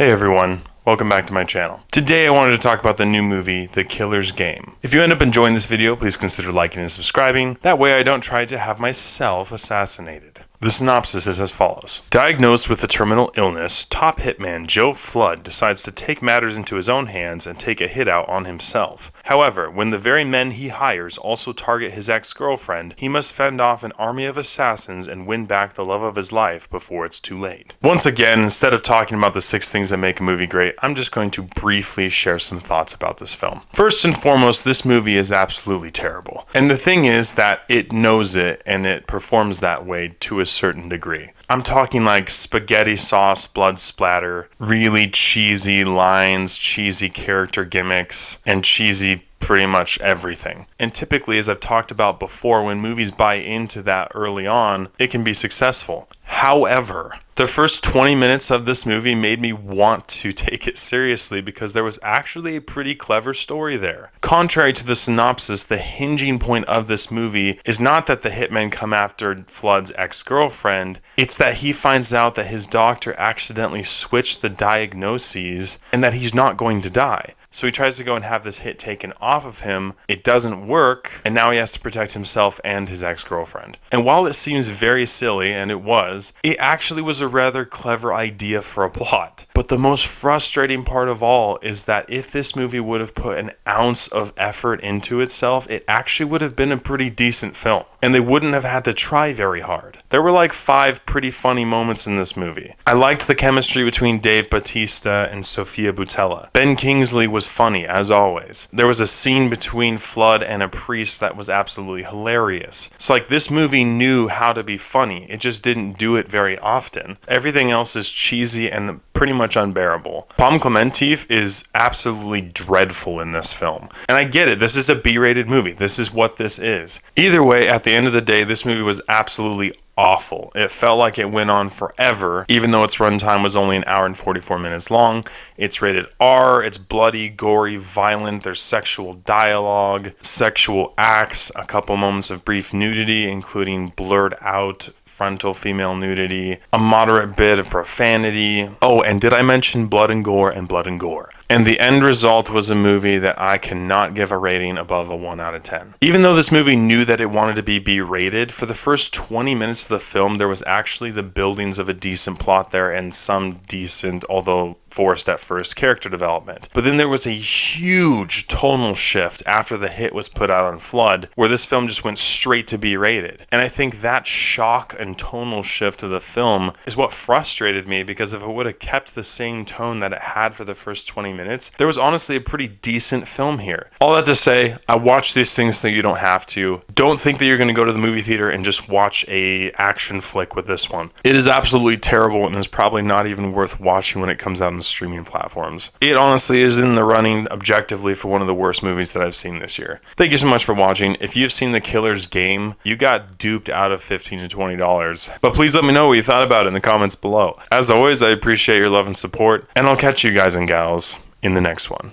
Hey everyone, welcome back to my channel. Today I wanted to talk about the new movie, The Killer's Game. If you end up enjoying this video, please consider liking and subscribing. That way I don't try to have myself assassinated. The synopsis is as follows. Diagnosed with a terminal illness, top hitman Joe Flood decides to take matters into his own hands and take a hit out on himself. However, when the very men he hires also target his ex-girlfriend, he must fend off an army of assassins and win back the love of his life before it's too late. Once again, instead of talking about the 6 things that make a movie great, I'm just going to briefly share some thoughts about this film. First and foremost, this movie is absolutely terrible. And the thing is that it knows it and it performs that way to a certain degree. I'm talking like spaghetti sauce, blood splatter, really cheesy lines, cheesy character gimmicks, and cheesy pretty much everything. And typically, as I've talked about before, when movies buy into that early on, it can be successful. However, the first 20 minutes of this movie made me want to take it seriously because there was actually a pretty clever story there. Contrary to the synopsis, the hinging point of this movie is not that the hitmen come after Flood's ex-girlfriend, it's that he finds out that his doctor accidentally switched the diagnoses and that he's not going to die. So he tries to go and have this hit taken off of him. It doesn't work, and now he has to protect himself and his ex-girlfriend. And while it seems very silly, and it actually was a rather clever idea for a plot. But the most frustrating part of all is that if this movie would have put an ounce of effort into itself, it actually would have been a pretty decent film. And they wouldn't have had to try very hard. There were like 5 pretty funny moments in this movie. I liked the chemistry between Dave Bautista and Sofia Boutella. Ben Kingsley was funny, as always. There was a scene between Flood and a priest that was absolutely hilarious. It's like this movie knew how to be funny, it just didn't do it very often. Everything else is cheesy and pretty much unbearable. Pom Klementieff is absolutely dreadful in this film. And I get it, this is a B-rated movie. This is what this is. Either way, at the end of the day, this movie was absolutely awful. It felt like it went on forever, even though its runtime was only 1 hour and 44 minutes long. It's rated R, it's bloody, gory, violent, there's sexual dialogue, sexual acts, a couple moments of brief nudity, including blurred out frontal female nudity, a moderate bit of profanity. Oh, and did I mention blood and gore and blood and gore? And the end result was a movie that I cannot give a rating above a 1 out of 10. Even though this movie knew that it wanted to be B-rated, for the first 20 minutes of the film, there was actually the buildings of a decent plot there and some decent, although forced at first, character development. But then there was a huge tonal shift after the hit was put out on Flood, where this film just went straight to B-rated. And I think that shock and tonal shift of the film is what frustrated me, because if it would have kept the same tone that it had for the first 20 minutes, there was honestly a pretty decent film here. All that to say, I watch these things so you don't have to. Don't think that you're going to go to the movie theater and just watch a action flick with this one. It is absolutely terrible and is probably not even worth watching when it comes out on streaming platforms. It honestly is in the running objectively for one of the worst movies that I've seen this year. Thank you so much for watching. If you've seen The Killer's Game, you got duped out of $15 to $20. But please let me know what you thought about it in the comments below. As always, I appreciate your love and support, and I'll catch you guys and gals in the next one.